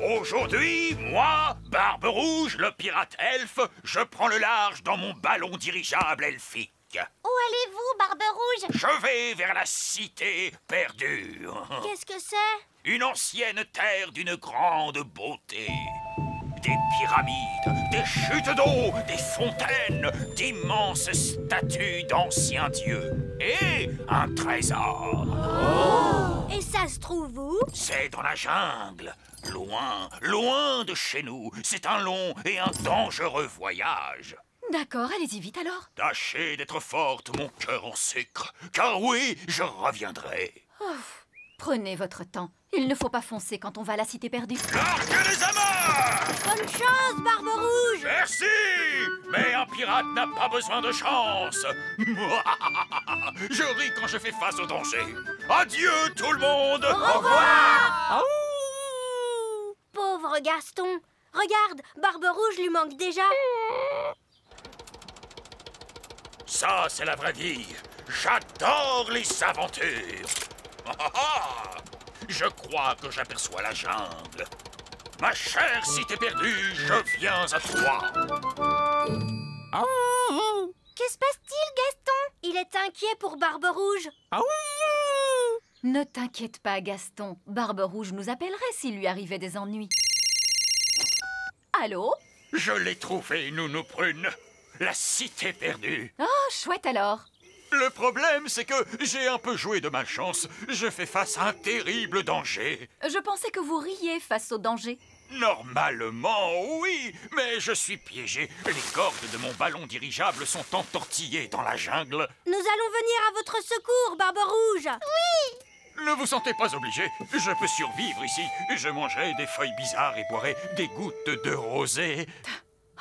Aujourd'hui, moi, Barbe Rouge, le pirate elfe, je prends le large dans mon ballon dirigeable elfique. Où allez-vous, Barbe Rouge? Je vais vers la cité perdue. Qu'est-ce que c'est? Une ancienne terre d'une grande beauté. Des pyramides, des chutes d'eau, des fontaines, d'immenses statues d'anciens dieux. Et un trésor. Oh! Et ça se trouve où? C'est dans la jungle. Loin, loin de chez nous. C'est un long et un dangereux voyage. D'accord, allez-y vite alors. Tâchez d'être forte, mon cœur en sucre. Car oui, je reviendrai. Oh, prenez votre temps. Il ne faut pas foncer quand on va à la cité perdue. L'arc des amarres! Bonne chance, Barbe Rouge! Merci! Mais un pirate n'a pas besoin de chance. Je ris quand je fais face au danger. Adieu, tout le monde! Au revoir! Pauvre Gaston! Regarde, Barbe Rouge lui manque déjà. Ça, c'est la vraie vie. J'adore les aventures. Je crois que j'aperçois la jungle. Ma chère cité perdue, je viens à toi. Que se passe-t-il, Gaston? Il est inquiet pour Barbe Rouge. Ne t'inquiète pas, Gaston. Barbe Rouge nous appellerait s'il lui arrivait des ennuis. Allô? Je l'ai trouvé, Nounou Prune. La cité perdue. Oh, chouette alors. Le problème, c'est que j'ai un peu joué de malchance. Je fais face à un terrible danger. Je pensais que vous riez face au danger. Normalement, oui, mais je suis piégé. Les cordes de mon ballon dirigeable sont entortillées dans la jungle. Nous allons venir à votre secours, Barbe Rouge. Oui! Ne vous sentez pas obligé. Je peux survivre ici. Je mangerai des feuilles bizarres et boirai des gouttes de rosée.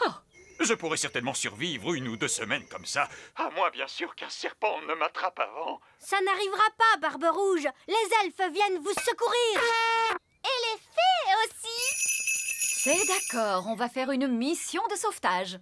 Oh! Je pourrais certainement survivre 1 ou 2 semaines comme ça. À moins, bien sûr, qu'un serpent ne m'attrape avant. Ça n'arrivera pas, Barbe Rouge. Les elfes viennent vous secourir. Et les fées aussi. C'est d'accord, on va faire une mission de sauvetage.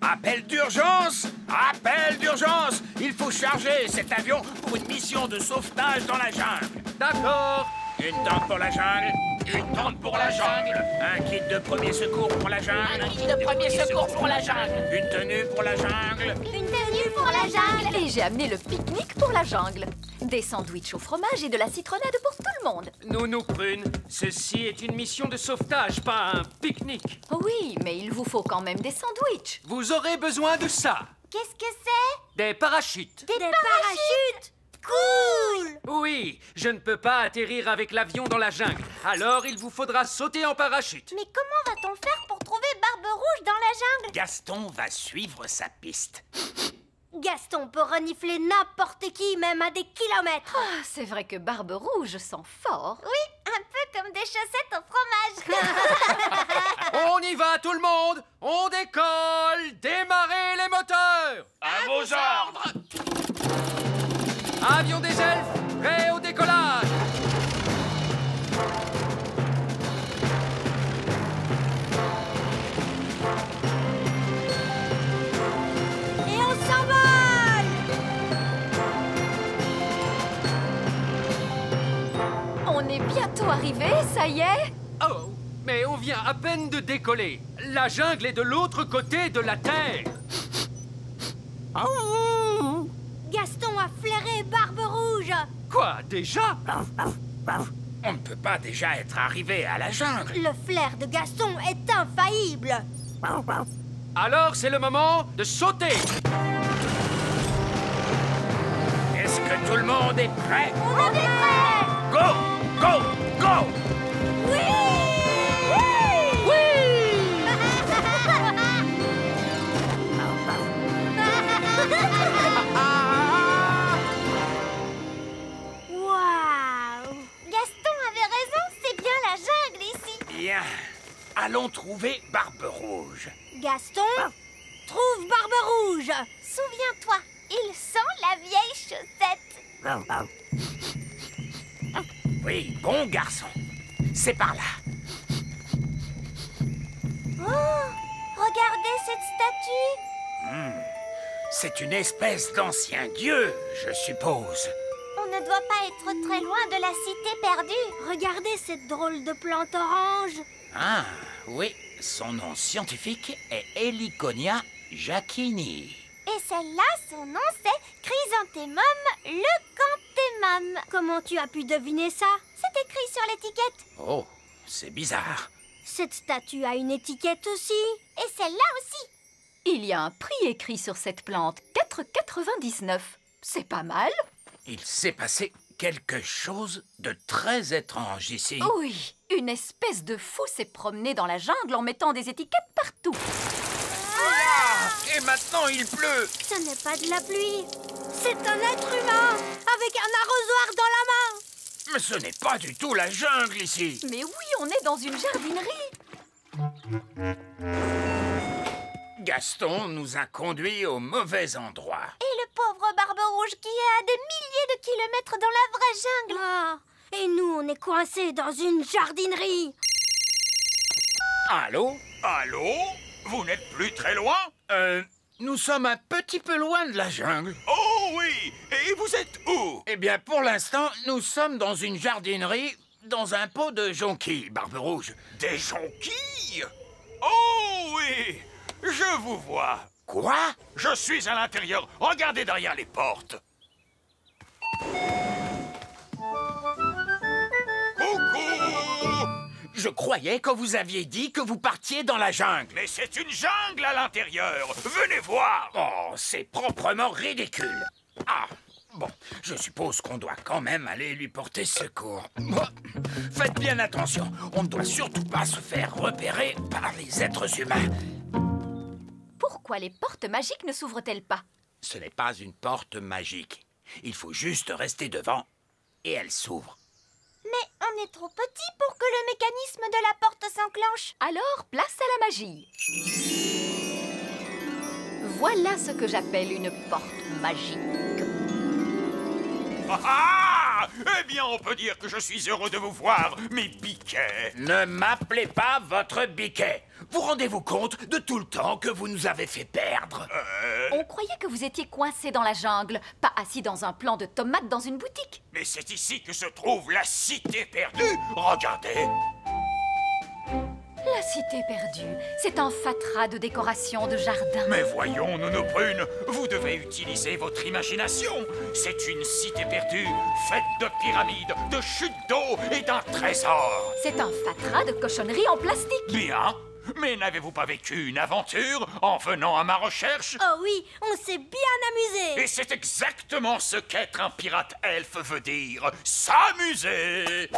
Appel d'urgence! Appel d'urgence! Il faut charger cet avion pour une mission de sauvetage dans la jungle. D'accord. Une tente pour la jungle. Une tente pour la jungle. Un kit de premier secours pour la jungle. Un kit de premier secours pour la jungle. Une tenue pour la jungle. Une tenue pour la jungle. Et j'ai amené le pique-nique pour la jungle. Des sandwichs au fromage et de la citronnade pour tout le monde. Nounou Prune, ceci est une mission de sauvetage, pas un pique-nique. Oui, mais il vous faut quand même des sandwichs. Vous aurez besoin de ça. Qu'est-ce que c'est? Des parachutes. Des parachutes. Cool! Oui, je ne peux pas atterrir avec l'avion dans la jungle. Alors il vous faudra sauter en parachute. Mais comment va-t-on faire pour trouver Barbe Rouge dans la jungle? Gaston va suivre sa piste. Gaston peut renifler n'importe qui, même à des kilomètres. Ah, c'est vrai que Barbe Rouge sent fort. Oui, un peu comme des chaussettes au fromage. On y va tout le monde. On décolle. Démarrez les moteurs. À vos ordres. Avion des elfes, prêt au décollage. Et on s'envole! On est bientôt arrivé, ça y est? Oh, mais on vient à peine de décoller. La jungle est de l'autre côté de la Terre. Gaston a flairé Barbe Rouge. Quoi, déjà? On ne peut pas déjà être arrivé à la jungle. Le flair de Gaston est infaillible. Alors c'est le moment de sauter. Est-ce que tout le monde est prêt? On est prêts! Go! Go! Go! Oui! Waouh! Gaston avait raison, c'est bien la jungle ici. Bien. Allons trouver Barbe Rouge. Gaston, trouve Barbe Rouge. Souviens-toi, il sent la vieille chaussette. Oui, bon garçon. C'est par là. Oh, regardez cette statue. C'est une espèce d'ancien dieu, je suppose. On ne ne doit pas être très loin de la cité perdue. Regardez cette drôle de plante orange. Ah, oui. Son nom scientifique est Heliconia jacquini. Et celle-là, son nom c'est Chrysanthemum leucanthemum. Comment tu as pu deviner ça? C'est écrit sur l'étiquette. Oh, c'est bizarre. Cette statue a une étiquette aussi. Et celle-là aussi. Il y a un prix écrit sur cette plante, 4,99. C'est pas mal. Il s'est passé quelque chose de très étrange ici. Oui, une espèce de fou s'est promené dans la jungle en mettant des étiquettes partout. Ah, et maintenant il pleut. Ce n'est pas de la pluie. C'est un être humain avec un arrosoir dans la main. Mais ce n'est pas du tout la jungle ici. Mais oui, on est dans une jardinerie. Gaston nous a conduits au mauvais endroit. Et le pauvre Barbe Rouge qui est à des milliers de kilomètres dans la vraie jungle. Ah, et nous, on est coincés dans une jardinerie. Allô? Allô? Vous n'êtes plus très loin? Nous sommes un petit peu loin de la jungle. Oh oui! Et vous êtes où? Eh bien, pour l'instant, nous sommes dans une jardinerie, dans un pot de jonquilles, Barbe Rouge. Des jonquilles? Oh oui! Je vous vois. Quoi? Je suis à l'intérieur. Regardez derrière les portes. Coucou! Je croyais que vous aviez dit que vous partiez dans la jungle. Mais c'est une jungle à l'intérieur. Venez voir. Oh, c'est proprement ridicule. Ah, bon, je suppose qu'on doit quand même aller lui porter secours. Bon, faites bien attention. On ne doit surtout pas se faire repérer par les êtres humains. Pourquoi les portes magiques ne s'ouvrent-elles pas? Ce n'est pas une porte magique. Il faut juste rester devant et elle s'ouvre. Mais on est trop petit pour que le mécanisme de la porte s'enclenche. Alors, place à la magie. Voilà ce que j'appelle une porte magique. Ah! Eh bien, on peut dire que je suis heureux de vous voir, mes biquets. Ne m'appelez pas votre biquet. Vous rendez-vous compte de tout le temps que vous nous avez fait perdre? On croyait que vous étiez coincé dans la jungle, pas assis dans un plant de tomates dans une boutique. Mais c'est ici que se trouve la cité perdue. Regardez. La cité perdue, c'est un fatras de décoration de jardin. Mais voyons, Nounou Prune, vous devez utiliser votre imagination. C'est une cité perdue, faite de pyramides, de chutes d'eau et d'un trésor. C'est un fatras de cochonneries en plastique. Bien, mais n'avez-vous pas vécu une aventure en venant à ma recherche? Oh oui, on s'est bien amusé. Et c'est exactement ce qu'être un pirate elfe veut dire, s'amuser.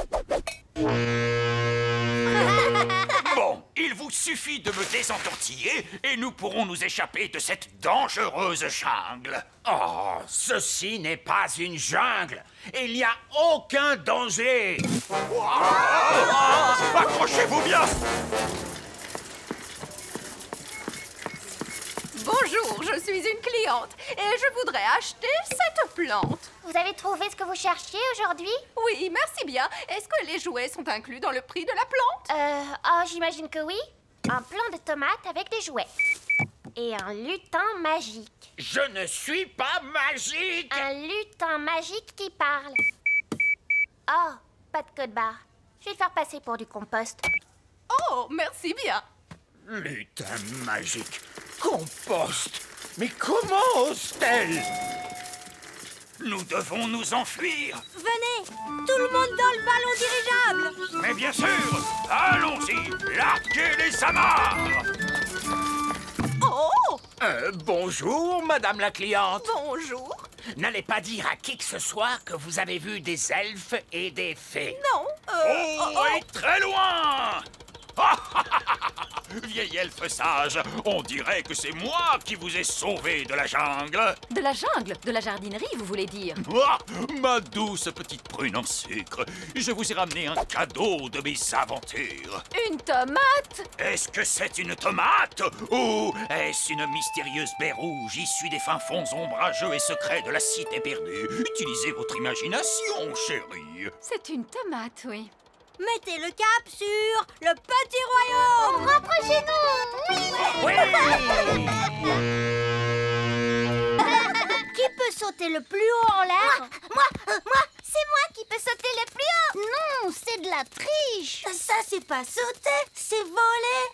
Bon, il vous suffit de me désentortiller et nous pourrons nous échapper de cette dangereuse jungle. Oh, ceci n'est pas une jungle. Il n'y a aucun danger. Accrochez-vous bien. Bonjour, je suis une cliente et je voudrais acheter cette plante. Vous avez trouvé ce que vous cherchiez aujourd'hui? Oui, merci bien. Est-ce que les jouets sont inclus dans le prix de la plante? J'imagine que oui. Un plant de tomates avec des jouets. Et un lutin magique. Je ne suis pas magique. Un lutin magique qui parle. Oh, pas de code barre. Je vais le faire passer pour du compost. Oh, merci bien. Lutin magique. Compost. Mais comment ose-t-elle? Nous devons nous enfuir. Venez, tout le monde dans le ballon dirigeable. Mais bien sûr, allons-y, larguez les amarres. Oh, Bonjour, madame la cliente. bonjour. N'allez pas dire à qui que ce soit que vous avez vu des elfes et des fées. Non, Oh, et très loin. Vieil elfe sage, on dirait que c'est moi qui vous ai sauvé de la jungle. De la jungle, de la jardinerie, vous voulez dire? Ah, ma douce petite prune en sucre, je vous ai ramené un cadeau de mes aventures. Une tomate? Est-ce que c'est une tomate? Ou est-ce une mystérieuse baie rouge issue des fins fonds ombrageux et secrets de la cité perdue? Utilisez votre imagination, chérie. C'est une tomate, oui. Mettez le cap sur le petit royaume. On rentre chez nous. Oui. Oui. Qui peut sauter le plus haut en l'air? Moi. C'est moi qui peux sauter le plus haut. Non, c'est de la triche. Ça, c'est pas sauter, c'est voler.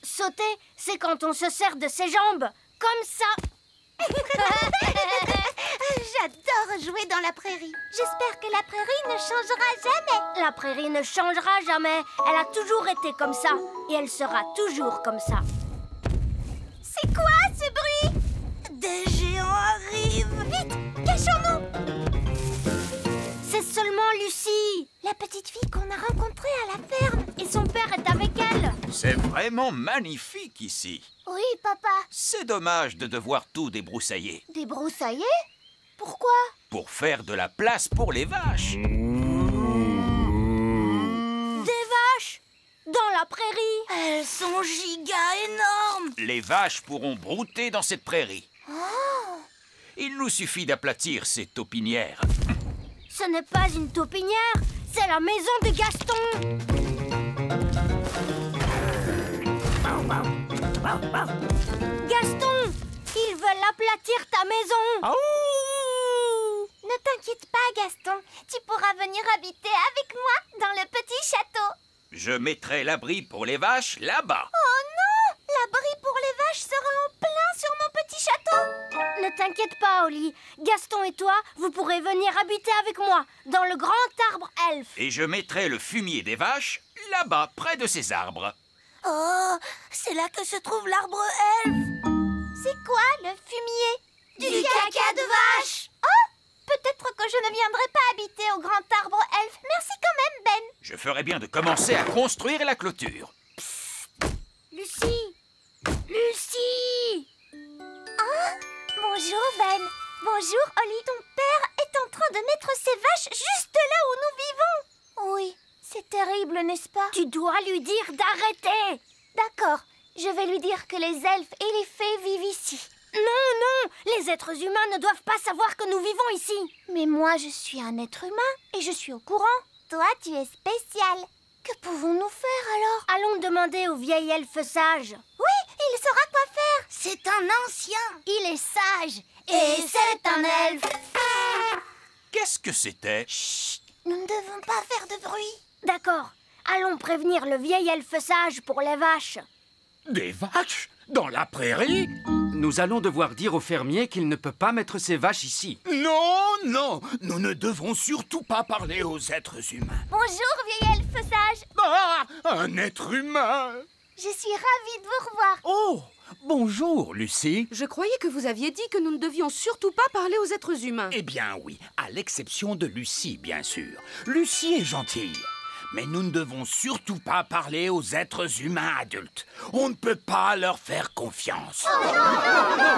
Sauter, c'est quand on se sert de ses jambes, comme ça. J'adore jouer dans la prairie. J'espère que la prairie ne changera jamais. La prairie ne changera jamais. Elle a toujours été comme ça. Et elle sera toujours comme ça. C'est quoi ce bruit? Des géants arrivent. Vite, cachons-nous. C'est seulement Lucie, la petite fille qu'on a rencontrée à la ferme. Et son père est avec elle. C'est vraiment magnifique ici. Oui, papa. C'est dommage de devoir tout débroussailler. Débroussailler? Pourquoi? Pour faire de la place pour les vaches. Des vaches? Dans la prairie? Elles sont giga énormes. Les vaches pourront brouter dans cette prairie. Oh. Il nous suffit d'aplatir ces taupinières. Ce n'est pas une taupinière, c'est la maison de Gaston. Gaston, ils veulent aplatir ta maison. Ne t'inquiète pas, Gaston. Tu pourras venir habiter avec moi dans le petit château. Je mettrai l'abri pour les vaches là-bas. Oh non! L'abri pour les vaches sera en plein sur mon petit château. Ne t'inquiète pas, Oli. Gaston et toi, vous pourrez venir habiter avec moi dans le grand arbre elfe. Et je mettrai le fumier des vaches là-bas, près de ces arbres. Oh, c'est là que se trouve l'arbre elfe. C'est quoi le fumier? Du caca de vache. Oh, peut-être que je ne viendrai pas habiter au grand arbre elfe. Merci quand même, Ben. Je ferai bien de commencer à construire la clôture. Lucie! Lucie! Oh, bonjour, Ben. Bonjour, Oli. Ton père est en train de mettre ses vaches juste là où nous vivons. Oui, c'est terrible, n'est-ce pas? Tu dois lui dire d'arrêter. D'accord, je vais lui dire que les elfes et les fées vivent ici. Non, non, les êtres humains ne doivent pas savoir que nous vivons ici. Mais moi, je suis un être humain et je suis au courant. Toi, tu es spécial. Que pouvons-nous faire alors? Allons demander au vieil elfe sage. Oui, il saura quoi faire. C'est un ancien. Il est sage. Et c'est un elfe. Qu'est-ce que c'était? Chut, nous ne devons pas faire de bruit. D'accord, allons prévenir le vieil elfe sage pour les vaches. Des vaches? Dans la prairie? Nous allons devoir dire au fermier qu'il ne peut pas mettre ses vaches ici. Non, non, nous ne devons surtout pas parler aux êtres humains. Bonjour, vieil elfe sage. Ah, un être humain! Je suis ravie de vous revoir. Oh, bonjour, Lucie. Je croyais que vous aviez dit que nous ne devions surtout pas parler aux êtres humains. Eh bien oui, à l'exception de Lucie, bien sûr. Lucie est gentille. Mais nous ne devons surtout pas parler aux êtres humains adultes. On ne peut pas leur faire confiance.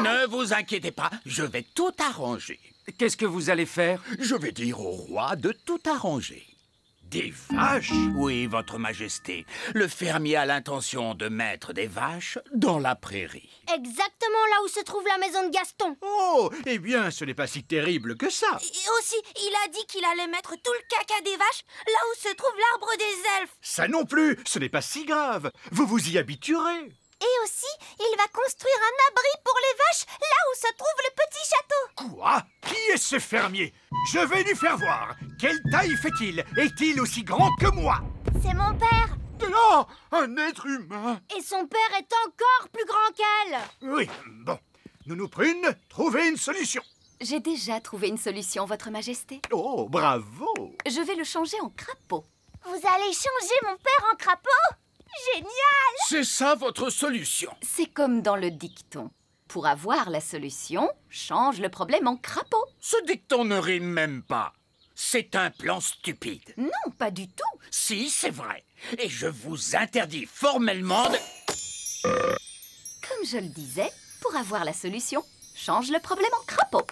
Ne vous inquiétez pas, je vais tout arranger. Qu'est-ce que vous allez faire? Je vais dire au roi de tout arranger. Des vaches? Oui, votre majesté. Le fermier a l'intention de mettre des vaches dans la prairie. Exactement là où se trouve la maison de Gaston. Oh, eh bien, ce n'est pas si terrible que ça. Et aussi, il a dit qu'il allait mettre tout le caca des vaches là où se trouve l'arbre des elfes. Ça non plus, ce n'est pas si grave. Vous vous y habituerez. Et aussi, il va construire un abri pour les vaches là où se trouve le petit château. Quoi? Qui est ce fermier? Je vais lui faire voir. Quelle taille fait-il? Est-il aussi grand que moi? C'est mon père. Oh, un être humain. Et son père est encore plus grand qu'elle. Oui, bon. Nounou Prune, trouvez une solution. J'ai déjà trouvé une solution, Votre Majesté. Oh, bravo. Je vais le changer en crapaud. Vous allez changer mon père en crapaud? Génial! C'est ça votre solution? C'est comme dans le dicton. Pour avoir la solution, change le problème en crapaud. Ce dicton ne rime même pas. C'est un plan stupide. Non, pas du tout. Si, c'est vrai. Et je vous interdis formellement de... Comme je le disais, pour avoir la solution, change le problème en crapaud.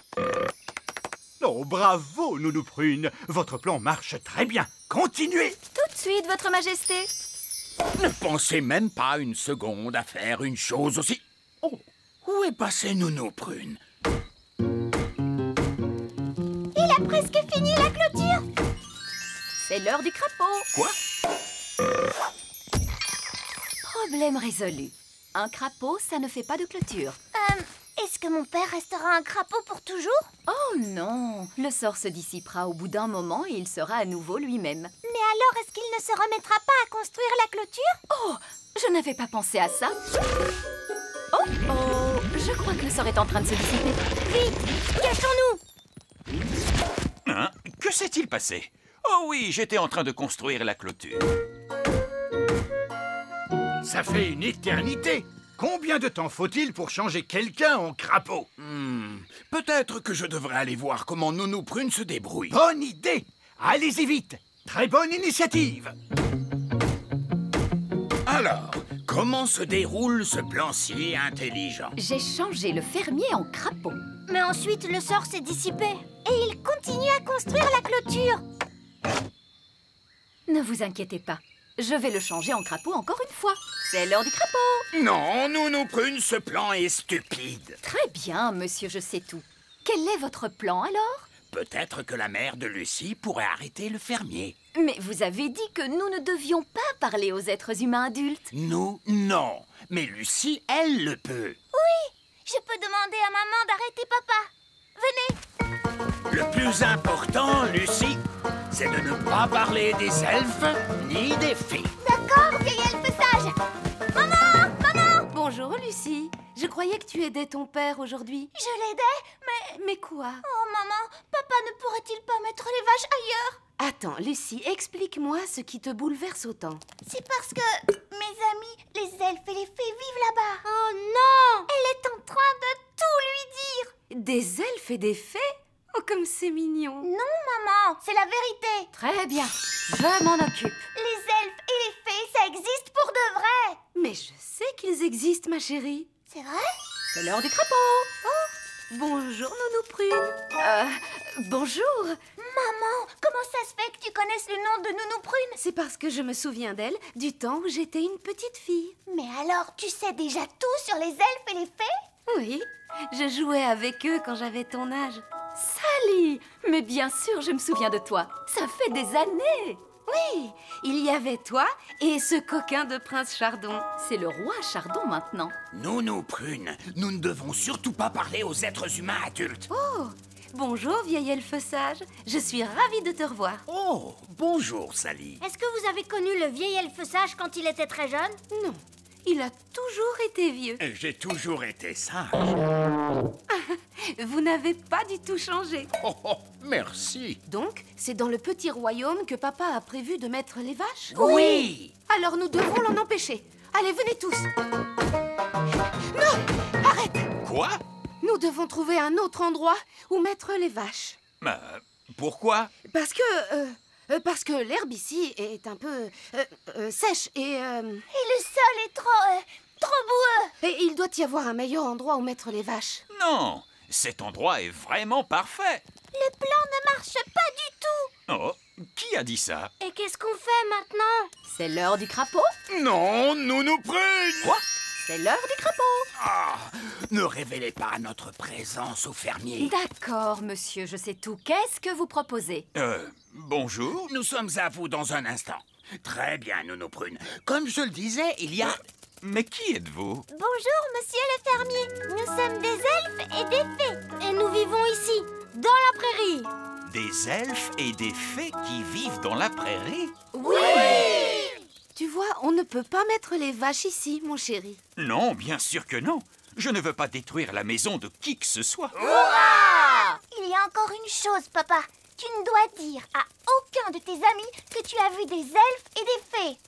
Oh, bravo, Nounou Prune. Votre plan marche très bien. Continuez. Tout de suite, Votre Majesté. Ne pensez même pas une seconde à faire une chose aussi... Oh, où est passé Nounou Prune? Il a presque fini la clôture. C'est l'heure du crapaud. Quoi? Problème résolu. Un crapaud, ça ne fait pas de clôture. Et Est-ce que mon père restera un crapaud pour toujours? Oh non, le sort se dissipera au bout d'un moment et il sera à nouveau lui-même. Mais alors, est-ce qu'il ne se remettra pas à construire la clôture? Oh, je n'avais pas pensé à ça. Oh, oh, je crois que le sort est en train de se dissiper. Vite, cachons-nous! Hein? Que s'est-il passé? Oh oui, j'étais en train de construire la clôture. Ça fait une éternité. Combien de temps faut-il pour changer quelqu'un en crapaud? Peut-être que je devrais aller voir comment Nounou Prune se débrouille. Bonne idée! Allez-y vite! Très bonne initiative! Alors, comment se déroule ce plan si intelligent? J'ai changé le fermier en crapaud. Mais ensuite, le sort s'est dissipé. Et il continue à construire la clôture. Ne vous inquiétez pas, je vais le changer en crapaud encore une fois. C'est l'heure du crapaud. Non, Nounou Prune, ce plan est stupide. Très bien, monsieur, je sais tout. Quel est votre plan alors? Peut-être que la mère de Lucie pourrait arrêter le fermier. Mais vous avez dit que nous ne devions pas parler aux êtres humains adultes. Nous, non. Mais Lucie, elle le peut. Je peux demander à maman d'arrêter papa. Venez. Le plus important, Lucie, c'est de ne pas parler des elfes ni des fées. D'accord, vieille elfe sage. Maman! Maman! Bonjour, Lucie. Je croyais que tu aidais ton père aujourd'hui. Je l'aidais, Mais quoi? Oh, maman, papa ne pourrait-il pas mettre les vaches ailleurs? Attends, Lucie, explique-moi ce qui te bouleverse autant. C'est parce que mes amis, les elfes et les fées vivent là-bas. Oh non! Elle est en train de tout lui dire. Des elfes et des fées? Oh, comme c'est mignon. Non, maman, c'est la vérité. Très bien, je m'en occupe. Les elfes et les fées, ça existe pour de vrai. Mais je sais qu'ils existent, ma chérie. C'est vrai? C'est l'heure du crapaud. Bonjour, Nounou Prune. Bonjour. Maman, comment ça se fait que tu connaisses le nom de Nounou Prune? C'est parce que je me souviens d'elle du temps où j'étais une petite fille. Mais alors, tu sais déjà tout sur les elfes et les fées? Oui, je jouais avec eux quand j'avais ton âge. Sally, mais bien sûr, je me souviens de toi. Ça fait des années. Oui, il y avait toi et ce coquin de prince Chardon. C'est le roi Chardon maintenant. Nounou Prune, nous ne devons surtout pas parler aux êtres humains adultes. Oh, bonjour, vieille elfe sage. Je suis ravie de te revoir. Oh, bonjour, Sally. Est-ce que vous avez connu le vieil elfe sage quand il était très jeune? Non, il a toujours été vieux. J'ai toujours été sage. Vous n'avez pas du tout changé. Oh, merci. Donc, c'est dans le petit royaume que papa a prévu de mettre les vaches? Oui. Alors nous devons l'en empêcher. Allez, venez tous. Non, arrête. Quoi? Nous devons trouver un autre endroit où mettre les vaches. Pourquoi? Parce que l'herbe ici est un peu sèche et le sol est trop boueux. il doit y avoir un meilleur endroit où mettre les vaches. Non, cet endroit est vraiment parfait. Le plan ne marche pas du tout. Oh, qui a dit ça? Et qu'est-ce qu'on fait maintenant? C'est l'heure du crapaud. Non, Nounou Prune. Quoi? C'est l'heure du crapaud. Ah, ne révélez pas notre présence au fermier. D'accord, monsieur, je sais tout. Qu'est-ce que vous proposez? Bonjour. Nous sommes à vous dans un instant. Très bien, Nounou Prune. Comme je le disais, il y a... Mais qui êtes-vous? Bonjour, monsieur le fermier. Nous sommes des elfes et des fées. Et nous vivons ici, dans la prairie. Des elfes et des fées qui vivent dans la prairie? Oui! Tu vois, on ne peut pas mettre les vaches ici, mon chéri. Non, bien sûr que non. Je ne veux pas détruire la maison de qui que ce soit. Il y a encore une chose, papa. Tu ne dois dire à aucun de tes amis que tu as vu des elfes et des fées.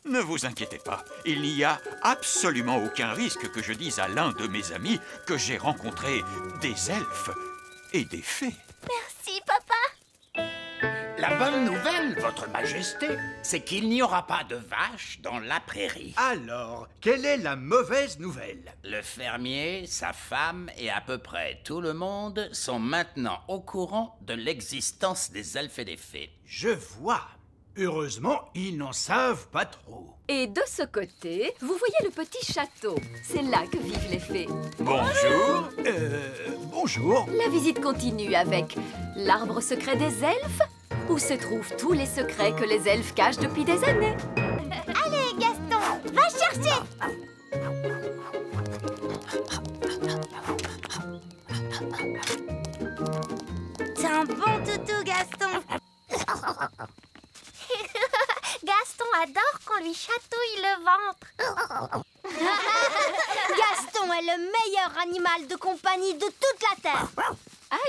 Ne vous inquiétez pas. Il n'y a absolument aucun risque que je dise à l'un de mes amis que j'ai rencontré des elfes et des fées. Merci, papa. La bonne nouvelle, votre majesté, c'est qu'il n'y aura pas de vaches dans la prairie. Alors, quelle est la mauvaise nouvelle? Le fermier, sa femme et à peu près tout le monde sont maintenant au courant de l'existence des elfes et des fées. Je vois. Heureusement, ils n'en savent pas trop. Et de ce côté, vous voyez le petit château. C'est là que vivent les fées. Bonjour. Bonjour. La visite continue avec l'arbre secret des elfes, où se trouvent tous les secrets que les elfes cachent depuis des années. Allez, Gaston, va chercher. chatouille le ventre. Gaston est le meilleur animal de compagnie de toute la Terre.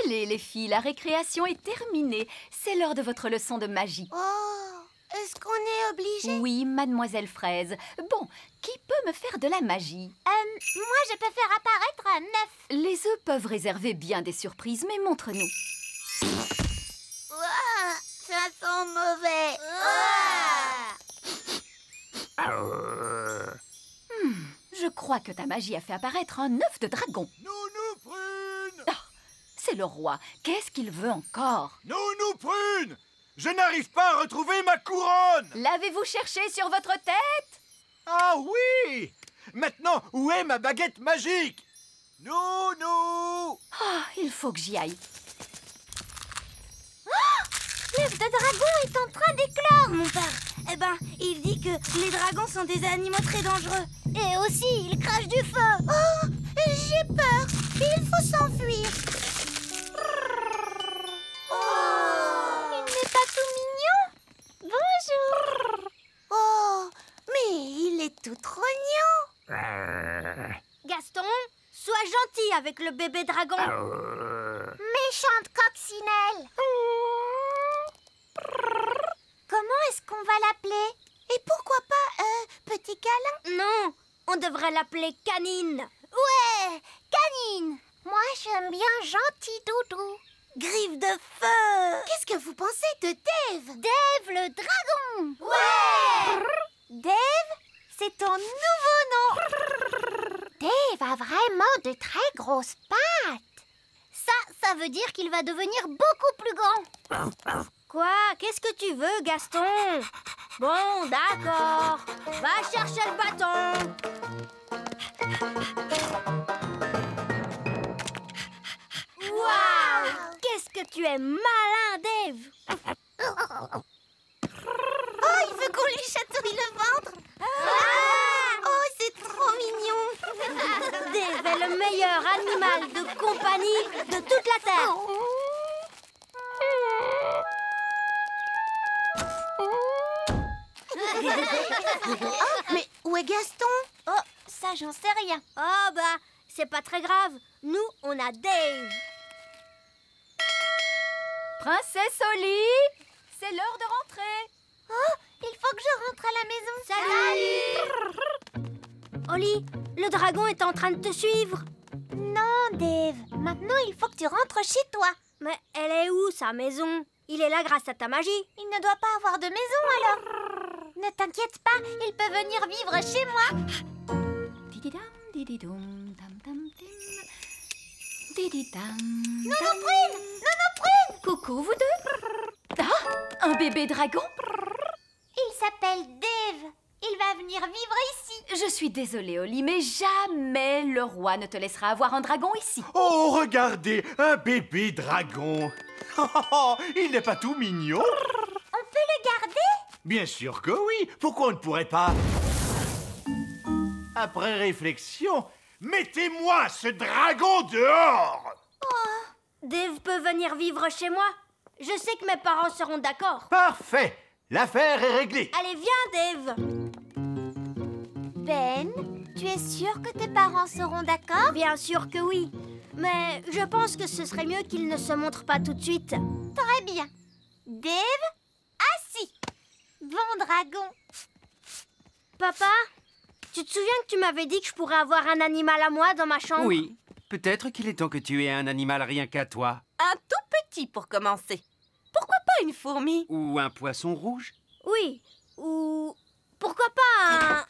Allez, les filles, la récréation est terminée. C'est l'heure de votre leçon de magie. Oh, est-ce qu'on est obligé? Oui, mademoiselle Fraise. Bon, qui peut me faire de la magie? Moi, je peux faire apparaître un œuf. Les œufs peuvent réserver bien des surprises, mais montre-nous. Ouah, ça sent mauvais. Je crois que ta magie a fait apparaître un œuf de dragon. Nounou Prune! C'est le roi. Qu'est-ce qu'il veut encore? Nounou Prune! Je n'arrive pas à retrouver ma couronne! L'avez-vous cherché sur votre tête? Ah oui! Maintenant, où est ma baguette magique? Nounou! Il faut que j'y aille. L'œuf de dragon est en train d'éclore. Mon père, eh ben, il dit que les dragons sont des animaux très dangereux. Et aussi, il crache du feu. Oh, j'ai peur. Il faut s'enfuir. Il n'est pas tout mignon. Bonjour. Oh, mais il est tout trognon. Gaston, sois gentil avec le bébé dragon. Méchante coccinelle. Comment est-ce qu'on va l'appeler? Et pourquoi pas petit câlin? Non, on devrait l'appeler Canine. Ouais, Canine. Moi, j'aime bien Gentil Doudou. Griffe de feu. Qu'est-ce que vous pensez de Dave? Dave le dragon. Ouais. Dave, c'est ton nouveau nom. Dave a vraiment de très grosses pattes. Ça veut dire qu'il va devenir beaucoup plus grand. Quoi? Qu'est-ce que tu veux, Gaston? Bon, d'accord. Va chercher le bâton. Waouh! Qu'est-ce que tu es malin, Dave! Oh, il veut qu'on lui chatouille le ventre. Oh, c'est trop mignon. Dave est le meilleur animal de compagnie de toute la Terre. Mais où est Gaston? Oh, ça, j'en sais rien. Oh, bah, c'est pas très grave. Nous, on a Dave. Princesse Oli, c'est l'heure de rentrer. Oh, il faut que je rentre à la maison. Salut! Oli, le dragon est en train de te suivre. Non, Dave. Maintenant, il faut que tu rentres chez toi. Mais elle est où, sa maison? Il est là grâce à ta magie. Il ne doit pas avoir de maison, alors. Ne t'inquiète pas, il peut venir vivre chez moi. Dididam, dididoum, tam tam tim. Dididam. Nounou Prune! Nounou Prune! Coucou, vous deux. Ah, un bébé dragon? Il s'appelle Dave. Il va venir vivre ici. Je suis désolée, Oli, mais jamais le roi ne te laissera avoir un dragon ici. Oh, regardez, un bébé dragon. Oh, il n'est pas tout mignon? On peut le garder? Bien sûr que oui. Pourquoi on ne pourrait pas? Après réflexion, mettez-moi ce dragon dehors! Dave peut venir vivre chez moi. Je sais que mes parents seront d'accord. Parfait. L'affaire est réglée. Allez, viens, Dave. Ben, tu es sûr que tes parents seront d'accord? Bien sûr que oui. Mais je pense que ce serait mieux qu'ils ne se montrent pas tout de suite. Très bien. Dave, assis. Bon dragon. Papa, tu te souviens que tu m'avais dit que je pourrais avoir un animal à moi dans ma chambre? Oui, peut-être qu'il est temps que tu aies un animal rien qu'à toi. Un tout petit pour commencer. Pourquoi pas une fourmi? Ou un poisson rouge. Oui. Ou pourquoi pas un...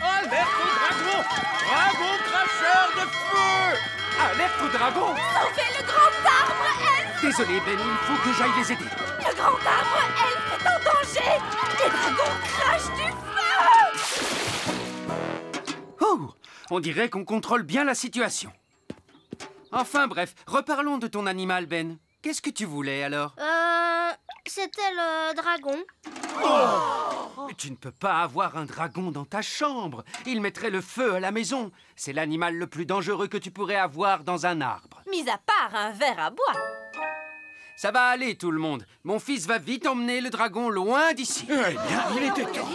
Alerte au dragon! Dragon cracheur de feu! Alerte au dragon! Sauvez le grand arbre elfe! Désolé, Ben, il faut que j'aille les aider. Le grand arbre elfe est en danger! Les dragons crachent du feu! Oh! On dirait qu'on contrôle bien la situation. Enfin bref, reparlons de ton animal, Ben. Qu'est-ce que tu voulais alors? C'était le dragon. Mais tu ne peux pas avoir un dragon dans ta chambre. Il mettrait le feu à la maison. C'est l'animal le plus dangereux que tu pourrais avoir dans un arbre. Mis à part un verre à bois. Ça va aller, tout le monde. Mon fils va vite emmener le dragon loin d'ici. Eh bien, il était temps.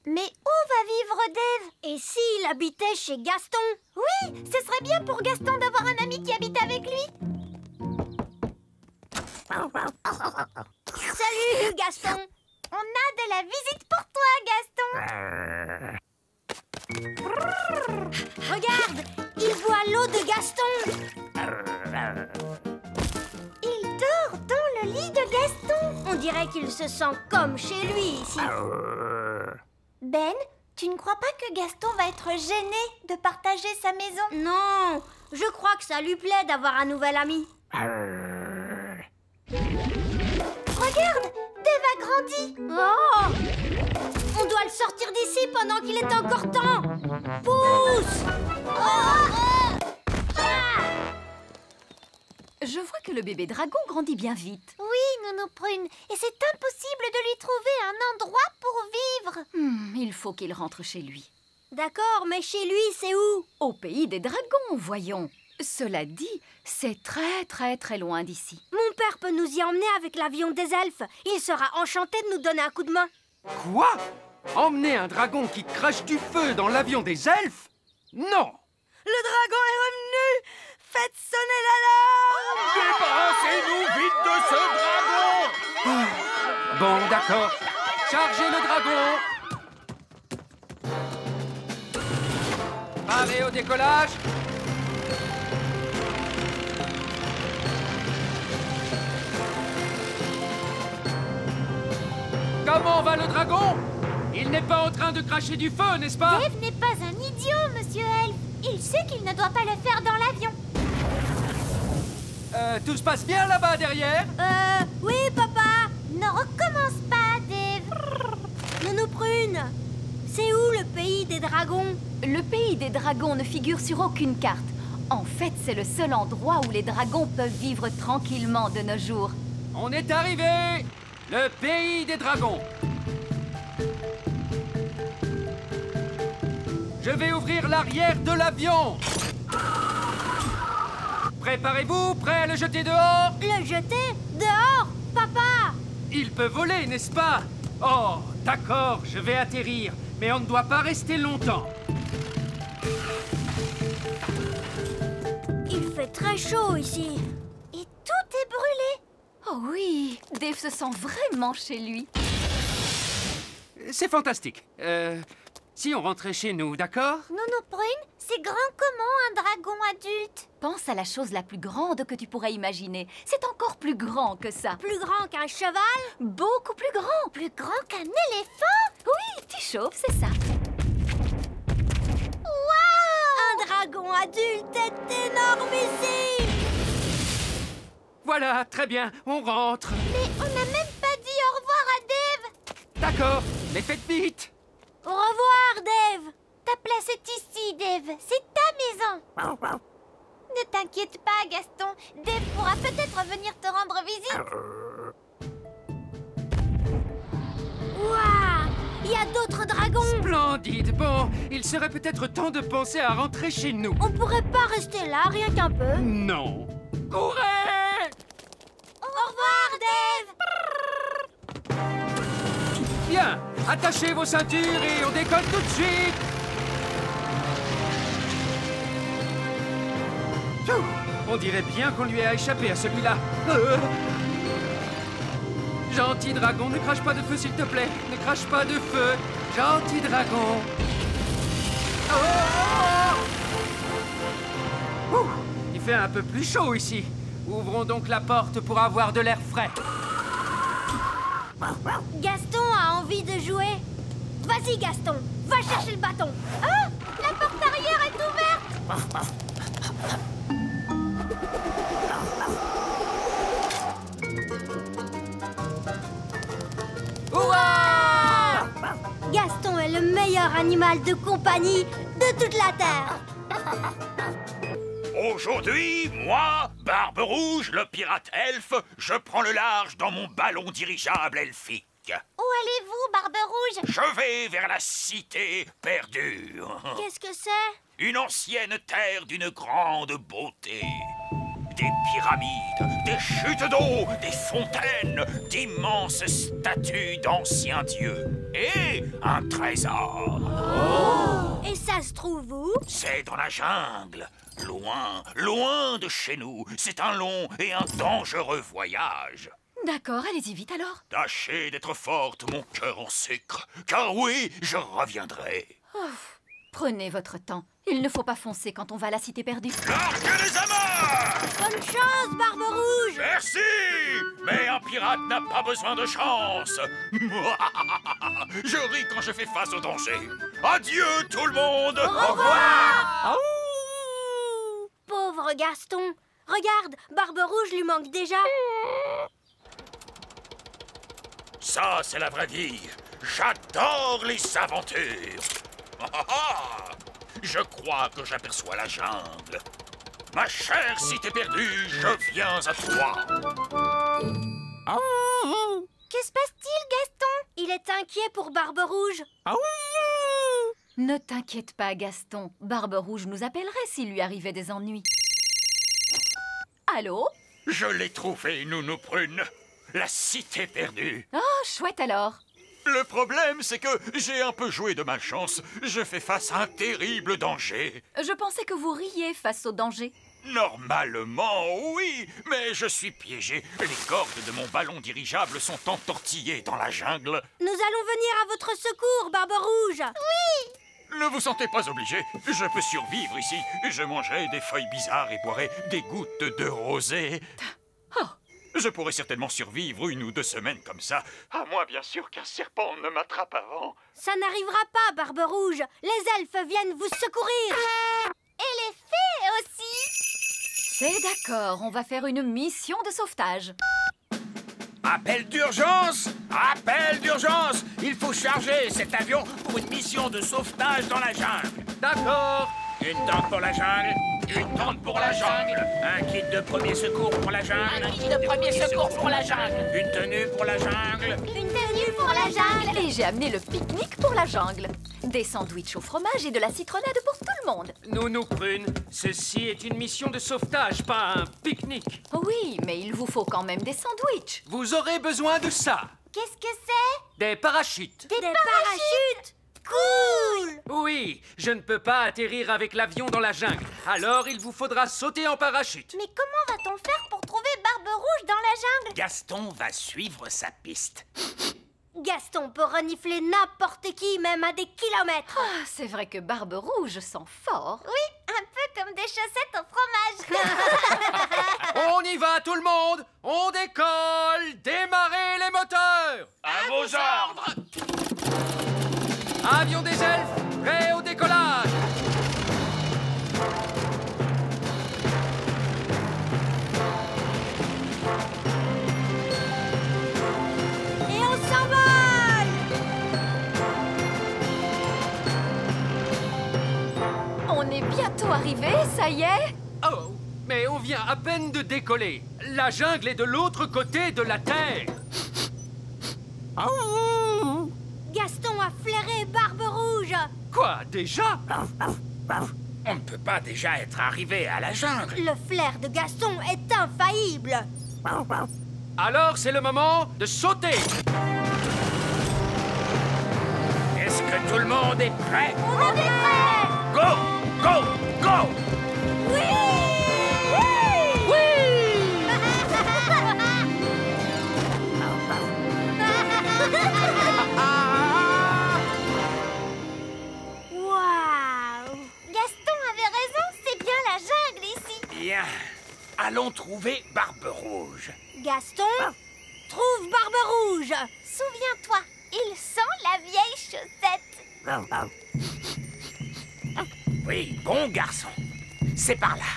Mais où va vivre Dave? Et s'il habitait chez Gaston? Oui, ce serait bien pour Gaston d'avoir un ami qui habite avec lui. Salut, Gaston! On a de la visite pour toi, Gaston. Regarde, il boit l'eau de Gaston. Il dort dans le lit de Gaston. On dirait qu'il se sent comme chez lui ici. Ben, tu ne crois pas que Gaston va être gêné de partager sa maison? Non, je crois que ça lui plaît d'avoir un nouvel ami. Regarde, Dave a grandi. Oh! On doit le sortir d'ici pendant qu'il est encore temps. Pousse! Je vois que le bébé dragon grandit bien vite. Oui, Nounou Prune, et c'est impossible de lui trouver un endroit pour vivre. Il faut qu'il rentre chez lui. D'accord, mais chez lui, c'est où? Au pays des dragons, voyons. Cela dit, c'est très très très loin d'ici. Mon père peut nous y emmener avec l'avion des elfes. Il sera enchanté de nous donner un coup de main. Quoi? Emmener un dragon qui crache du feu dans l'avion des elfes? Non! Le dragon est revenu! Faites sonner l'alarme! Débarrassez-nous vite de ce dragon! Bon, d'accord. Chargez le dragon! Paré au décollage! Comment va le dragon? Il n'est pas en train de cracher du feu, n'est-ce pas? Dave n'est pas un idiot, Monsieur Elf. Il sait qu'il ne doit pas le faire dans l'avion. Tout se passe bien là-bas derrière? Oui, papa. Ne recommence pas, Dave. Nounou Prune, c'est où le pays des dragons? Le pays des dragons ne figure sur aucune carte. En fait, c'est le seul endroit où les dragons peuvent vivre tranquillement de nos jours. On est arrivé! Le pays des dragons! Je vais ouvrir l'arrière de l'avion! Préparez-vous, prêt à le jeter dehors? Le jeter? Dehors? Papa! Il peut voler, n'est-ce pas? Oh, d'accord, je vais atterrir, mais on ne doit pas rester longtemps. Il fait très chaud ici. Et tout est brûlé. Oh oui, Dave se sent vraiment chez lui. C'est fantastique. Si on rentrait chez nous, d'accord? Nounou Prune, c'est grand comment un dragon adulte? Pense à la chose la plus grande que tu pourrais imaginer. C'est encore plus grand que ça. Plus grand qu'un cheval? Beaucoup plus grand. Plus grand qu'un éléphant? Oui, tu chauffes, c'est ça. Un dragon adulte est énormissime! Voilà, très bien, on rentre. Mais on n'a même pas dit au revoir à Dave. D'accord, mais faites vite. Au revoir, Dave! Ta place est ici, Dave. C'est ta maison. Ne t'inquiète pas, Gaston. Dave pourra peut-être venir te rendre visite. Waouh! Il y a d'autres dragons! Splendide. Bon, il serait peut-être temps de penser à rentrer chez nous. On pourrait pas rester là, rien qu'un peu? Non. Courez! Au revoir, Dave! Bien, attachez vos ceintures et on décolle tout de suite. Pfiou, on dirait bien qu'on lui a échappé à celui-là. Gentil dragon, ne crache pas de feu, s'il te plaît. Ne crache pas de feu. Gentil dragon. Ouh, il fait un peu plus chaud ici. Ouvrons donc la porte pour avoir de l'air frais. Gaston a envie de jouer. Vas-y, Gaston, va chercher le bâton. Ah! La porte arrière est ouverte. Hurrah! Gaston est le meilleur animal de compagnie de toute la Terre. Aujourd'hui, moi, Barbe Rouge, le pirate elfe, je prends le large dans mon ballon dirigeable elfique. Où allez-vous, Barbe Rouge? Je vais vers la cité perdue. Qu'est-ce que c'est? Une ancienne terre d'une grande beauté. Des pyramides, des chutes d'eau, des fontaines, d'immenses statues d'anciens dieux et un trésor. Et ça se trouve où? C'est dans la jungle, loin, loin de chez nous. C'est un long et un dangereux voyage. D'accord, allez-y vite alors. Tâchez d'être forte, mon cœur en sucre, car oui, je reviendrai. Prenez votre temps. Il ne faut pas foncer quand on va à la cité perdue. L'arc des amas! Bonne chance, Barbe Rouge! Merci! Mais un pirate n'a pas besoin de chance. Je ris quand je fais face au danger. Adieu tout le monde! Au revoir! Pauvre Gaston! Regarde, Barbe Rouge lui manque déjà. Ça, c'est la vraie vie. J'adore les aventures. Je crois que j'aperçois la jungle. Ma chère cité perdue, je viens à toi. Que se passe-t-il, Gaston? Il est inquiet pour Barbe Rouge. Ne t'inquiète pas, Gaston. Barbe Rouge nous appellerait s'il lui arrivait des ennuis. Allô? Je l'ai trouvé, Nounou Prune. La cité perdue. Oh, chouette alors. Le problème, c'est que j'ai un peu joué de malchance. Je fais face à un terrible danger. Je pensais que vous riez face au danger. Normalement, oui, mais je suis piégé. Les cordes de mon ballon dirigeable sont entortillées dans la jungle. Nous allons venir à votre secours, Barbe Rouge. Ne vous sentez pas obligé. Je peux survivre ici. Je mangerai des feuilles bizarres et boirai des gouttes de rosée. Oh. Je pourrais certainement survivre 1 ou 2 semaines comme ça. À moins, bien sûr, qu'un serpent ne m'attrape avant. Ça n'arrivera pas, Barbe Rouge. Les elfes viennent vous secourir. Et les fées aussi. C'est d'accord, on va faire une mission de sauvetage. Appel d'urgence! Appel d'urgence! Il faut charger cet avion pour une mission de sauvetage dans la jungle. D'accord. Une tente pour la jungle. Une tente pour la jungle. Un kit de premier secours pour la jungle. Un kit de premier secours pour la jungle. Une tenue pour la jungle. Une tenue pour la jungle. Et j'ai amené le pique-nique pour la jungle. Des sandwichs au fromage et de la citronnade pour tout le monde. Nounou Prune, ceci est une mission de sauvetage, pas un pique-nique. Oui, mais il vous faut quand même des sandwichs. Vous aurez besoin de ça. Qu'est-ce que c'est? Des parachutes. Des parachutes. Cool! Oui, je ne peux pas atterrir avec l'avion dans la jungle. Alors il vous faudra sauter en parachute. Mais comment va-t-on faire pour trouver Barbe Rouge dans la jungle? Gaston va suivre sa piste. Gaston peut renifler n'importe qui, même à des kilomètres. Ah, c'est vrai que Barbe Rouge sent fort. Oui, un peu comme des chaussettes au fromage. On y va tout le monde. On décolle. Démarrez les moteurs. À vos ordres. Avion des elfes, prêt au décollage. Et on s'envole! On est bientôt arrivé, ça y est? Oh, mais on vient à peine de décoller. La jungle est de l'autre côté de la Terre. Gaston a flairé Barbe Rouge. Quoi, déjà? On ne peut pas déjà être arrivé à la jungle. Le flair de Gaston est infaillible. Alors c'est le moment de sauter. Est-ce que tout le monde est prêt? On est prêts. Go! Go! Go! Waouh! Gaston avait raison, c'est bien la jungle ici. Bien. Allons trouver Barbe Rouge. Gaston, trouve Barbe Rouge. Souviens-toi, il sent la vieille chaussette. Oui, bon garçon. C'est par là.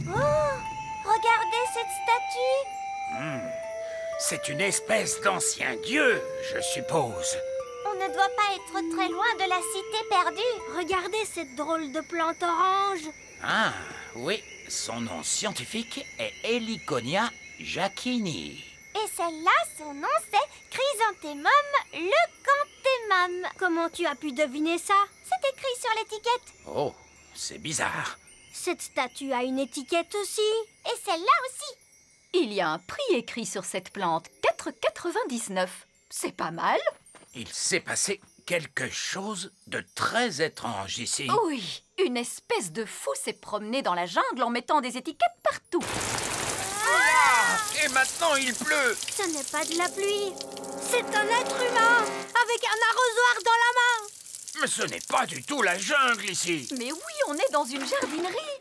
Oh, regardez cette statue. C'est une espèce d'ancien dieu, je suppose. On ne doit pas être très loin de la cité perdue. Regardez cette drôle de plante orange. Ah, oui. Son nom scientifique est Heliconia jacquini. Et celle-là, son nom c'est Chrysanthemum leucanthemum. Comment tu as pu deviner ça? C'est écrit sur l'étiquette. Oh, c'est bizarre. Cette statue a une étiquette aussi. Et celle-là aussi. Il y a un prix écrit sur cette plante, 4,99. C'est pas mal. Il s'est passé quelque chose de très étrange ici. Oui, une espèce de fou s'est promené dans la jungle en mettant des étiquettes partout. Ah, et maintenant il pleut. Ce n'est pas de la pluie. C'est un être humain avec un arrosoir dans la main. Mais ce n'est pas du tout la jungle ici. Mais oui, on est dans une jardinerie.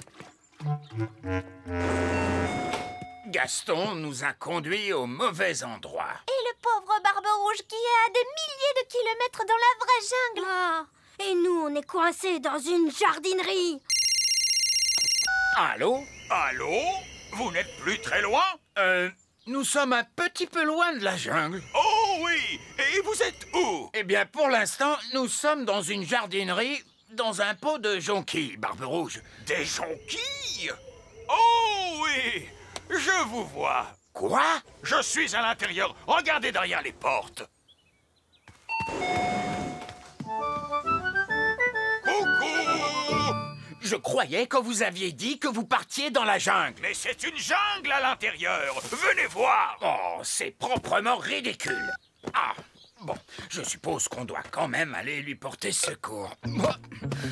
Gaston nous a conduits au mauvais endroit. Et le pauvre Barbe Rouge qui est à des milliers de kilomètres dans la vraie jungle. Ah, et nous, on est coincés dans une jardinerie. Allô? Allô? Vous n'êtes plus très loin? Nous sommes un petit peu loin de la jungle. Oh oui! Et vous êtes où? Eh bien, pour l'instant, nous sommes dans une jardinerie, dans un pot de jonquilles, Barbe Rouge. Des jonquilles? Oh oui! Je vous vois. Quoi? Je suis à l'intérieur. Regardez derrière les portes. Coucou! Je croyais que vous aviez dit que vous partiez dans la jungle. Mais c'est une jungle à l'intérieur. Venez voir. Oh, c'est proprement ridicule. Ah, bon, je suppose qu'on doit quand même aller lui porter secours.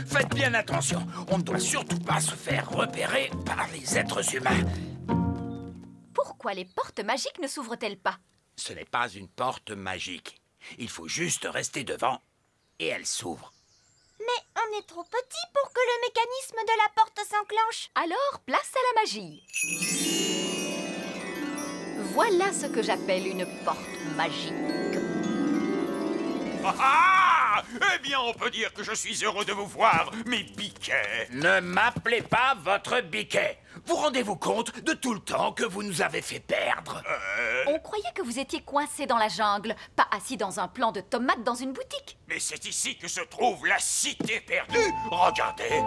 Faites bien attention. On ne doit surtout pas se faire repérer par les êtres humains. Pourquoi les portes magiques ne s'ouvrent-elles pas? Ce n'est pas une porte magique. Il faut juste rester devant et elle s'ouvre. Mais on est trop petit pour que le mécanisme de la porte s'enclenche. Alors, place à la magie. Voilà ce que j'appelle une porte magique. Ah! Eh bien, on peut dire que je suis heureux de vous voir, mes biquets. Ne m'appelez pas votre biquet. Vous rendez-vous compte de tout le temps que vous nous avez fait perdre? On croyait que vous étiez coincé dans la jungle, pas assis dans un plant de tomates dans une boutique. Mais c'est ici que se trouve la cité perdue. Regardez.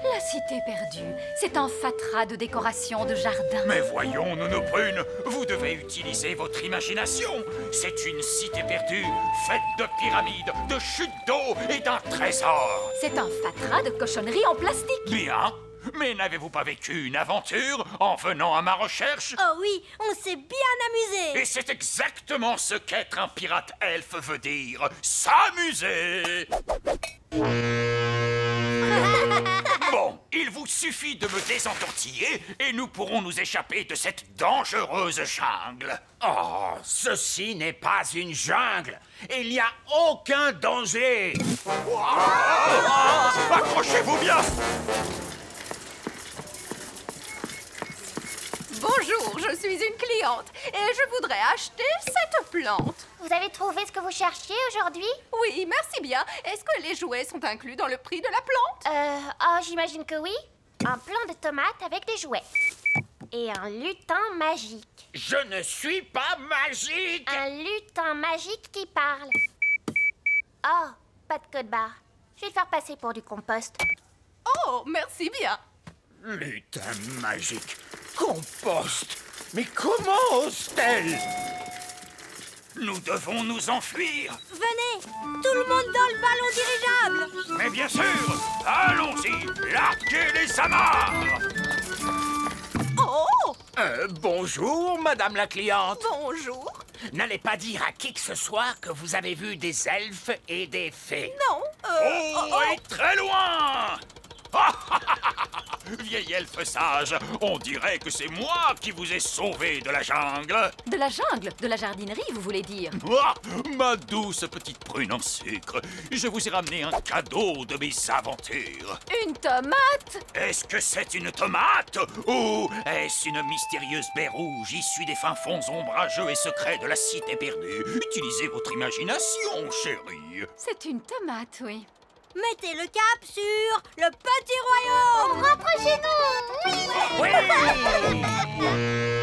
La cité perdue, c'est un fatras de décoration de jardin. Mais voyons, Nounou Prune, vous devez utiliser votre imagination. C'est une cité perdue, faite de pyramides, de chutes d'eau et d'un trésor. C'est un fatras de cochonneries en plastique. Bien, mais n'avez-vous pas vécu une aventure en venant à ma recherche? Oh oui, on s'est bien amusé. Et c'est exactement ce qu'être un pirate elfe veut dire, s'amuser. Bon, il vous suffit de me désentortiller et nous pourrons nous échapper de cette dangereuse jungle. Oh, ceci n'est pas une jungle. Il n'y a aucun danger. Accrochez-vous bien. Bonjour, je suis une cliente et je voudrais acheter cette plante. Vous avez trouvé ce que vous cherchiez aujourd'hui? Oui, merci bien. Est-ce que les jouets sont inclus dans le prix de la plante? J'imagine que oui. Un plant de tomates avec des jouets. Et un lutin magique. Je ne suis pas magique. Un lutin magique qui parle. Oh, pas de code barre. Je vais le faire passer pour du compost. Oh, merci bien. Lutin magique. Compost. Mais comment ose-t-elle? Nous devons nous enfuir. Venez, tout le monde dans le ballon dirigeable. Mais bien sûr, allons-y, larguez les amarres. Oh, Bonjour, madame la cliente. bonjour. N'allez pas dire à qui que ce soit que vous avez vu des elfes et des fées. Non, Oh, et très loin. Vieil elfe sage, on dirait que c'est moi qui vous ai sauvé de la jungle. De la jungle, de la jardinerie, vous voulez dire? Ah, ma douce petite prune en sucre, je vous ai ramené un cadeau de mes aventures. Une tomate? Est-ce que c'est une tomate? Ou est-ce une mystérieuse baie rouge issue des fins fonds ombrageux et secrets de la cité perdue? Utilisez votre imagination, chérie. C'est une tomate, oui. Mettez le cap sur le petit royaume. On rentre chez nous. Oui. Oui.